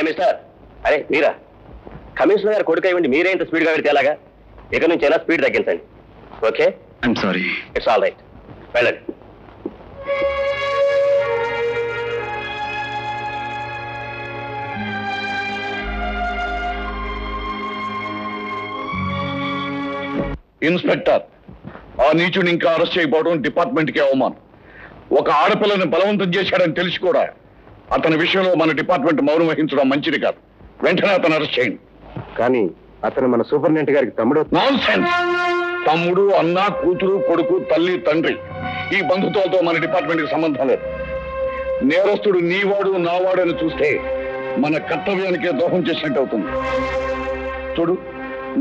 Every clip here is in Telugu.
మిస్టర్, అరే మీరా? కమిషనర్ గారు కొడుకు ఇవ్వండి, మీరే ఇంత స్పీడ్గా పెడితే ఎలాగా? ఇక నుంచి అయినా స్పీడ్ తగ్గించండి. Okay? I'm sorry. It's all right. వెళ్ళండి. ఇన్స్పెక్టర్, ఆ నీచుని ఇంకా అరెస్ట్ చేయకపోవడం డిపార్ట్మెంట్కి అవమానం. ఒక ఆడపిల్లని బలవంతం చేశాడని తెలిసి కూడా అతని విషయంలో మన డిపార్ట్మెంట్ మౌనం వహించడం మంచిది కాదు. వెంటనే అతను అరెస్ట్ చేయండి. కానీ అతను మన సూపరింటెండెంట్ గారికి తమ్ముడు. నాన్సెన్స్! తమ్ముడు, అన్న, కూతురు, కొడుకు, తల్లి, తండ్రి ఈ బంధుత్వాలతో మన డిపార్ట్మెంట్కి సంబంధం లేదు. నేరస్తుడు నీవాడు నావాడు అని చూస్తే మన కర్తవ్యానికే ద్రోహం చేసినట్టు అవుతుంది. చూడు,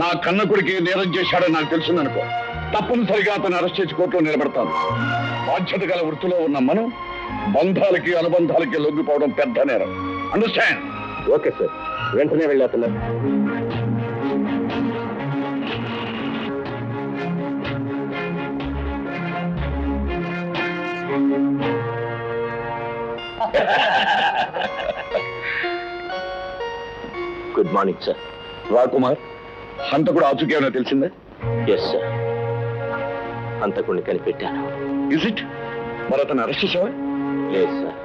నా కన్న కొడుకి నేరం చేశాడని నాకు తెలిసిందనుకో, తప్పనిసరిగా అతను అరెస్ట్ చేసి కోర్టులో నిలబెడతాను. బాధ్యత గల వృత్తిలో ఉన్న మనం బంధాలకి అనుబంధాలకి లొంగిపోవడం పెద్ద నేరం. అండర్స్టాండ్? ఓకే సార్, వెంటనే వెళ్ళేస్తున్నా. Good morning sir. రాకుమార్, హంతకుడు ఆచూకీ ఏమైనా తెలిసిందే? ఎస్ సార్, హంతకుడిని కనిపెట్టాను. Is it? మరి అతను అరెస్ట్ చేసావా? లేదు సార్.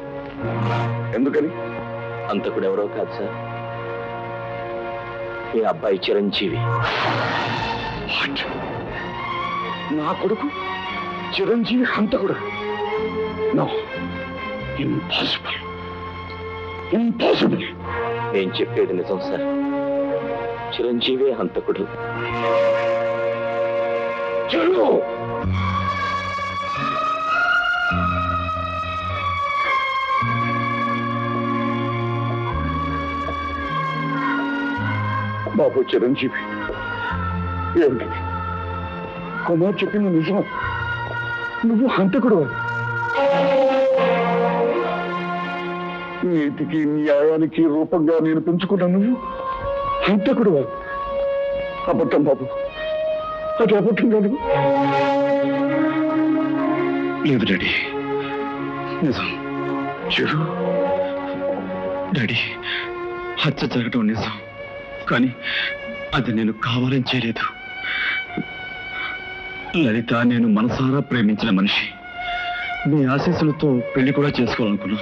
ఎందుకని? హంతకుడు ఎవరో కాదు సార్, మీ అబ్బాయి చిరంజీవి. నా కొడుకు చిరంజీవి హంతకుడు? No, impossible, impossible. నేను చెప్పేది నిజం సార్, చిరంజీవే హంతకుడు. చలో. బాబు చిరంజీవి, ఏమిటి కుమార్ చెప్పిన నిజమా? నువ్వు హంతకుడు? నీతికి న్యాయానికి రూపంగా నేను పెంచుకున్నా నువ్వు హంతకుడు? అబద్ధం బాబు, అది అబద్ధం కాదు. లేదు డాడీ, నిజం. చూడు డాడీ, హత్య జరగడం నిజం, కానీ అది నేను కావాలని చేయలేదు. లలిత నేను మనసారా ప్రేమించిన మనిషి. మీ ఆశీస్సులతో పెళ్లి కూడా చేసుకోవాలనుకున్నా.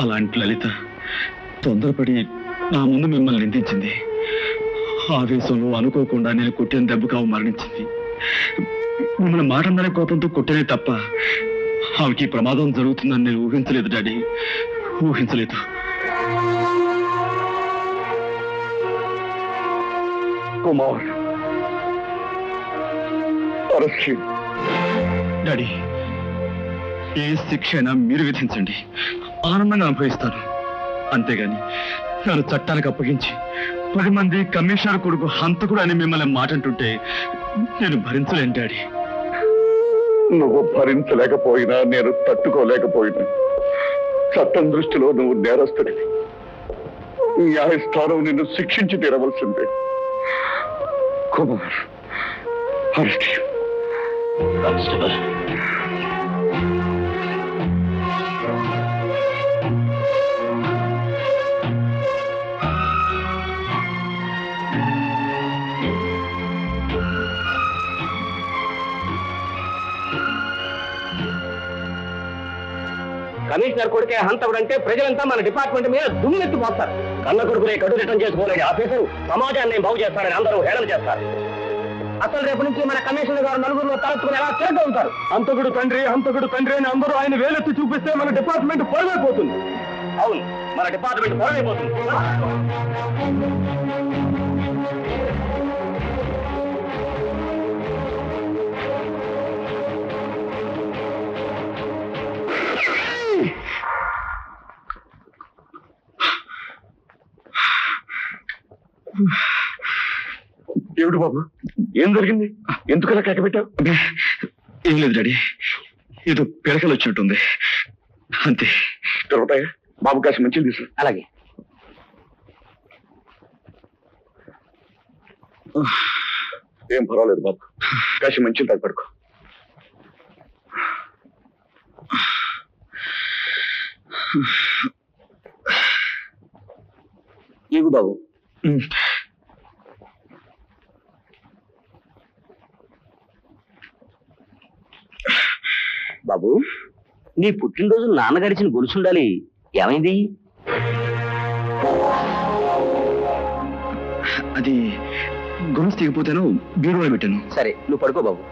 అలాంటి లలిత తొందరపడి నా ముందు మిమ్మల్ని నిందించింది. ఆవేశంలో అనుకోకుండా నేను కొట్టిన దెబ్బకు ఆమె మరణించింది. మిమ్మల్ని మాటన్నర కోపంతో కొట్టనే తప్ప ఆమెకి ప్రమాదం జరుగుతుందని నేను ఊహించలేదు డాడీ, ఊహించలేదు. కుమార్, డాడీ, ఏ శిక్ష అయినా మీరు విధించండి, ఆనందంగా అనుభవిస్తాను. అంతేగాని నన్ను చట్టానికి అప్పగించి 10 మంది కమిషనర్ కొడుకు హంతకుడు అని మిమ్మల్ని మాటంటుంటే నేను భరించలేను డాడీ. నువ్వు భరించలేకపోయినా నేను తట్టుకోలేకపోయినా చట్టం దృష్టిలో నువ్వు నేరస్తుడివి. న్యాయస్థానం నిన్ను శిక్షించి తీరవలసిందే. Kumar, arrest constable. కమిషనర్ కొడుకే హంతకుడు అంటే ప్రజలంతా మన డిపార్ట్మెంట్ మీద దుమ్మెత్తి పోస్తారు. కన్న కొడుకునే కడు రిటర్న్ చేసుకోలేని ఆఫీసరు సమాజాన్ని బాగు చేస్తారని అందరూ హేళన చేస్తారు. అసలు రేపు నుంచి మన కమిషనర్ గారు నలుగురిలో తలెత్తుకుని ఎలా తిరగ ఉంటారు. హంతకుడు తండ్రి అని అందరూ ఆయన వేలెత్తి చూపిస్తే మన డిపార్ట్మెంట్ పొడవైపోతుంది. అవును, మన డిపార్ట్మెంట్ పొడవైపోతుంది. ఏమిటి బాబు, ఏం జరిగింది? ఎందుకలా కేక పెట్టావు? ఏం లేదు డాడీ, ఏదో పిడకలు వచ్చినట్టుంది అంతే. దొరుకుతాయా బాబు? కాసి మంచిది తీసు. అలాగే. ఏం పర్వాలేదు బాబు, కాసి మంచిది తాగి పడుకో. ఏగు బాబు. బాబు, నీ పుట్టినరోజు నాన్నగారిచిన గొలుసుండాలి, ఏమైంది? అది గొలుసు తీయకపోతేను బీరువా పెట్టాను. సరే, నువ్వు పడుకో బాబు.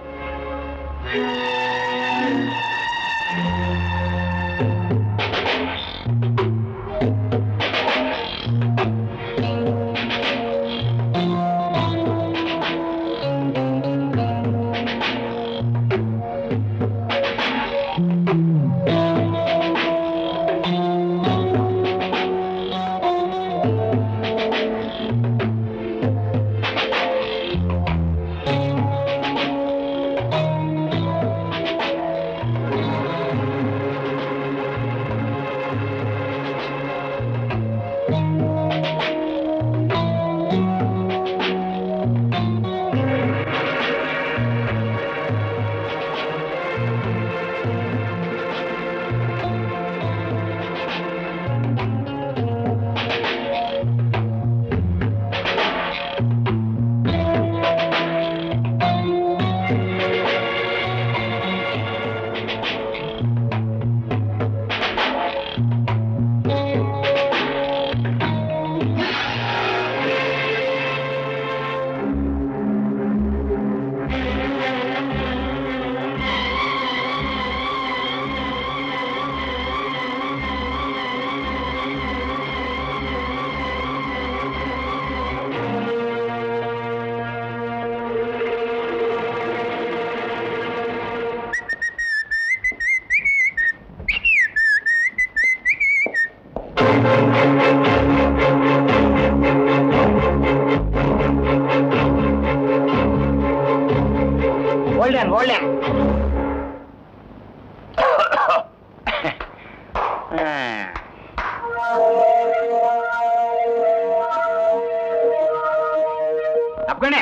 తప్పకండి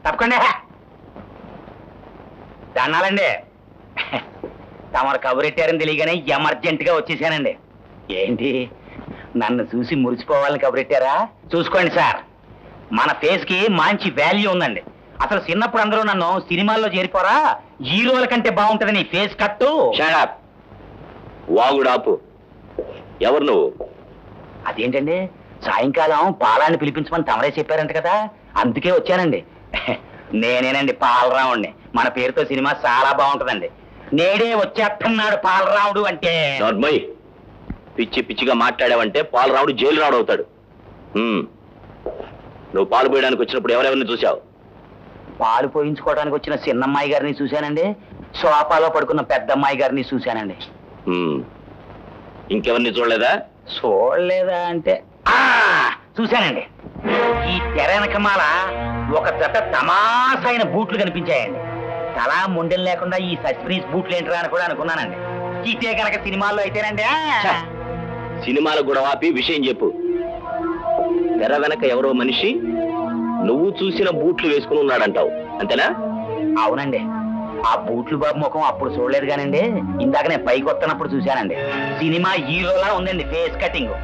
తప్పకండి, దండాలండి. తమరు కబురెట్టారని తెలియగానే ఎమర్జెంట్ గా వచ్చేసానండి. ఏంటి, నన్ను చూసి మురిసిపోవాలని కబురెట్టారా? చూసుకోండి సార్, మన ఫేస్ కి మంచి వాల్యూ ఉందండి. అసలు చిన్నప్పుడు అందరూ నన్ను సినిమాల్లో చేరిపోరా, హీరోల కంటే బాగుంటది నీ ఫేస్ కట్టు. వాగుడాపు. ఎవరు నువ్వు? అదేంటండి, సాయంకాలం పాలాన్ని పిలిపించమని తమరే చెప్పారంట కదా, అందుకే వచ్చానండి. నేనేనండి పాలరావుడిని. మన పేరుతో సినిమా చాలా బాగుంటుందండి. నేడే వచ్చేస్తున్నాడు పాలరావుడు అంటే. నార్మల్ పిచ్చి పిచ్చిగా మాట్లాడావంటే పాలరావుడు జైలు రావుడు అవుతాడు. నువ్వు పాలు పోయడానికి వచ్చినప్పుడు ఎవరెవరిని చూసావు? పాలు పోయించుకోవడానికి వచ్చిన చిన్నమ్మాయి గారిని చూశానండి, సోఫాలో పడుకున్న పెద్దమ్మాయి గారిని చూశానండి. ఇంకెవరిని చూడలేదా? చూడలేదా అంటే చూశానండి. ఈ తెర వెనకమాల ఒక జత తమాసైన బూట్లు కనిపించాయండి. తలా ముండెలు లేకుండా ఈ సస్పెన్స్ బూట్లు ఏంటరా అని కూడా అనుకున్నానండి. ఇదే కనుక సినిమాల్లో అయితేనండి. సినిమాలు కూడా ఆపి విషయం చెప్పు. తెర వెనక ఎవరో మనిషి నువ్వు చూసిన బూట్లు వేసుకుని ఉన్నాడంటావు, అంతేనా? అవునండి. ఆ బూట్లు బాబు ముఖం అప్పుడు చూడలేదు కానండి, ఇందాక నేను పైకి వస్తున్నప్పుడు చూశానండి. సినిమా హీరోలా ఉందండి ఫేస్ కటింగ్.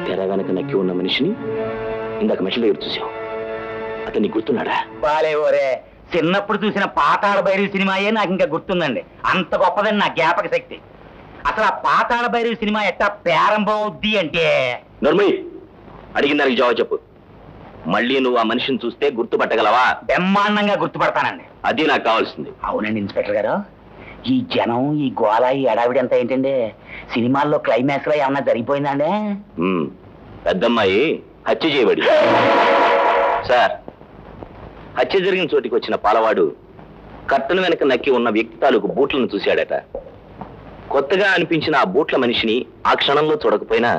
తెర వెనక నక్కి ఉన్న మనిషిని ఇందాక మనిషి దగ్గర చూసావు, అతన్ని గుర్తున్నాడా? బాలేవోరే, చిన్నప్పుడు చూసిన పాతాళ భైరవి సినిమాయే నాకు ఇంకా గుర్తుందండి. అంత గొప్పదండి నా జ్ఞాపక శక్తి. అసలు ఆ పాతాళ భైరవి సినిమా ఎట్టా ప్రారంభం అవుద్ది అంటే. నర్మయ్య, అడిగిన దానికి జవాబు చెప్పు. మళ్ళీ నువ్వు ఆ మనిషిని చూస్తే గుర్తుపట్టగలవా? బ్రహ్మాండంగా గుర్తుపడతానండి. అది నాకు కావాల్సింది. అవునండి ఇన్స్పెక్టర్ గారు, ఈ జనం, ఈ గోళ, ఈ ఎడావిడి అంతా ఏంటండి? సినిమాల్లో క్లైమాక్స్ లో ఏమన్నా జరిగిపోయిందండి? పెద్దమ్మాయి హత్య చేయబడి. సార్, హత్య జరిగిన చోటికి వచ్చిన పాలవాడు కట్టను వెనక నక్కి ఉన్న వ్యక్తి తాలూకు బూట్లను చూశాడట. కొత్తగా అనిపించిన ఆ బూట్ల మనిషిని ఆ క్షణంలో చూడకపోయినా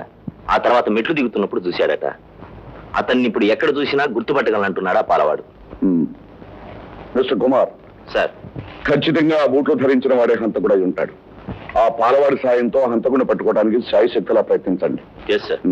ఆ తర్వాత మెట్లు దిగుతున్నప్పుడు చూశాడట. అతన్ని ఇప్పుడు ఎక్కడ చూసినా గుర్తుపట్టగలంటున్నాడా పాలవాడు. మిస్టర్ కుమార్ సార్, ఖచ్చితంగా ఆ బూట్లు ధరించిన వాడే హంతకుడై ఉంటాడు. ఆ పాలవాడి సాయంతో హంతకుడిని పట్టుకోవడానికి శాయశక్తులా ప్రయత్నించండి. Yes sir.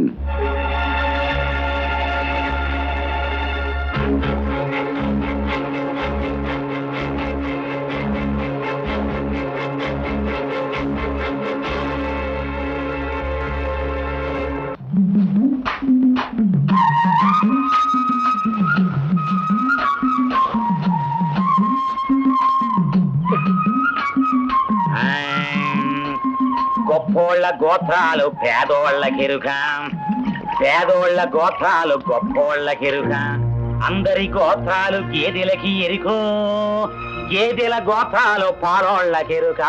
గొప్పోళ్ళ గోత్రాలు పేదోళ్ళకెరుక, పేదోళ్ళ గోత్రాలు గొప్పోళ్ళకెరుక, అందరి గోత్రాలు గేదెలకి ఎరుకో, గేదెల గోత్రాలు పాలోళ్ళకెరుక.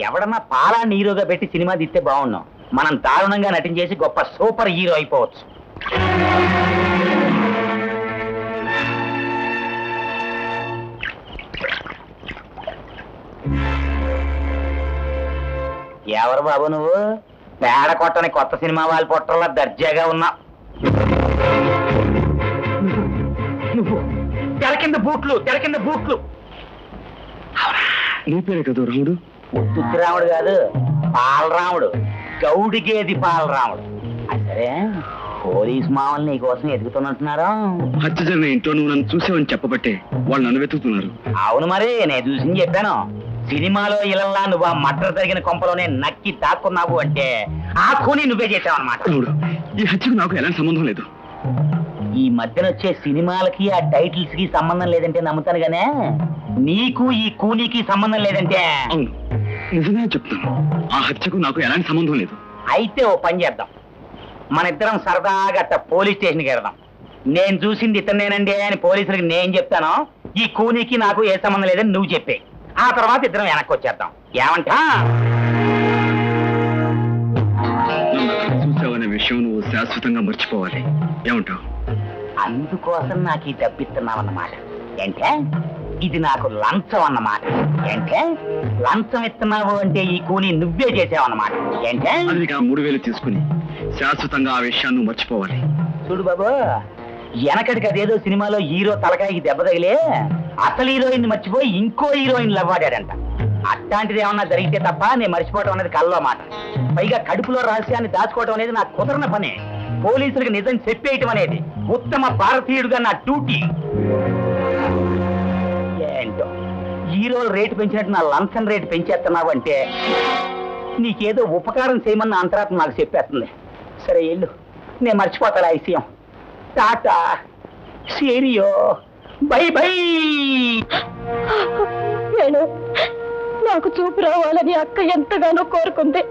ఎవడన్నా పాలా హీరోగా పెట్టి సినిమా తీస్తే బాగున్నాం. మనం దారుణంగా నటించేసి గొప్ప సూపర్ హీరో అయిపోవచ్చు. ఎవరు బాబు నువ్వు? పేడ కొట్టని కొత్త సినిమా వాళ్ళ పొట్టల్లో దర్జాగా ఉన్నావు. నువ్వు తెర కింద బూట్లు, తెర కింద బూట్లు. నీ పేరే కదా రాముడు? తుత్తిరాముడు కాదు, పాలరాముడు, గౌడి గేది పాలరాముడు. సరే, పోలీస్ మామూలు నీకోసం ఎదుగుతున్నట్టున్నారా? హత్య జరిగిన ఇంట్లో నువ్వు నన్ను చూసావని చెప్పబట్టే వాళ్ళు నన్ను వెతుకుతున్నారు. అవును, మరి నేను చూసి చెప్పాను. సినిమాలో ఇళ్ళల్లా నువ్వు ఆ మర్డర్ జరిగిన కొంపలోనే నక్కి దాక్కున్నావు అంటే ఆ కూని నువ్వే చేసావు అనమాట. ఈ హత్యకు నాకు ఎలాంటి సంబంధం లేదు. ఈ మధ్యన వచ్చే సినిమాలకి ఆ టైటిల్స్ కి సంబంధం లేదంటే నమ్ముతాను గానే, నీకు ఈ కూనీకి సంబంధం లేదంటే? అవును, నిజమే చెప్తాను. ఆ హత్యకు నాకు ఎలాంటి సంబంధం లేదు. అయితే ఓ పని చేద్దాం, మన ఇద్దరం సరదాగా పోలీస్ స్టేషన్కి వెళ్దాం. నేను చూసింది ఇతనేనండి అని పోలీసులకి నేను చెప్తాను. ఈ కూనీకి నాకు ఏ సంబంధం లేదని నువ్వు చెప్పే. ఆ తర్వాత ఇద్దరం వెనక్కి వచ్చేద్దాం. ఏమంటా? చూసావనే విషయం నువ్వు శాశ్వతంగా మర్చిపోవాలి. ఏమంటావు? అందుకోసం నాకు ఈ డబ్బిస్తున్నావన్నమాట. ఏంటే? ఇది నాకు లంచం అన్నమాట. ఏంటే? లంచం ఇస్తున్నావు అంటే ఈ కూని నువ్వే చేసావన్నమాట. ఏంటే? 3000 తీసుకుని శాశ్వతంగా ఆ విషయాన్ని నువ్వు మర్చిపోవాలి. చూడు బాబు, వెనకడికి అదేదో సినిమాలో హీరో తలకాయకి దెబ్బ తగిలే అసలు హీరోయిన్ మర్చిపోయి ఇంకో హీరోయిన్ లవ్వాడాడంట. అట్లాంటిది ఏమన్నా జరిగితే తప్ప నేను మర్చిపోవటం అనేది కల్లో మాట. పైగా కడుపులో రహస్యాన్ని దాచుకోవటం అనేది నాకు కుదరన పనే. పోలీసులకు నిజం చెప్పేయటం అనేది ఉత్తమ భారతీయుడుగా నా డ్యూటీ. ఏంటో హీరోలు రేటు పెంచినట్టు నా లంచం రేటు పెంచేస్తున్నావు అంటే నీకేదో ఉపకారం చేయమన్న అంతరాత్మ నాకు చెప్పేస్తుంది. సరే వెళ్ళు, నేను మర్చిపోతాను ఆ విషయం. Tata, cheerio, by by. నేను నాకు చూపు రావాలని అక్క ఎంతగానో కోరుకుంది.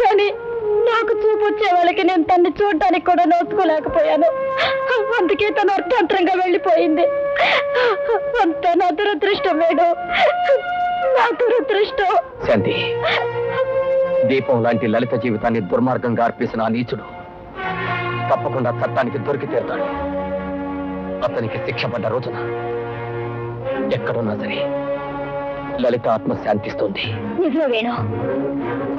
కానీ నాకు చూపు వచ్చే వాళ్ళకి నేను తన్ని చూడటానికి కూడా నోచుకోలేకపోయాను. అందుకే తను అర్థాంతరంగా వెళ్ళిపోయింది. అంత నా దురదృష్టం. వేడు, నా దురదృష్టం. శాంతి, దీపం లాంటి లలిత జీవితాన్ని దుర్మార్గంగా అర్పేసిన ఆ నీచుడు తప్పకుండా చట్టానికి దొరికి తీరుతాడు. అతనికి శిక్ష పడ్డ రోజున ఎక్కడున్నా సరే లలిత ఆత్మ శాంతిస్తుంది. నిజం వేణు,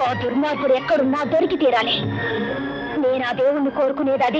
ఆ దుర్మార్గుడు ఎక్కడున్నా దొరికి తీరాలి. నేను ఆ దేవుణ్ణి కోరుకునేది అది.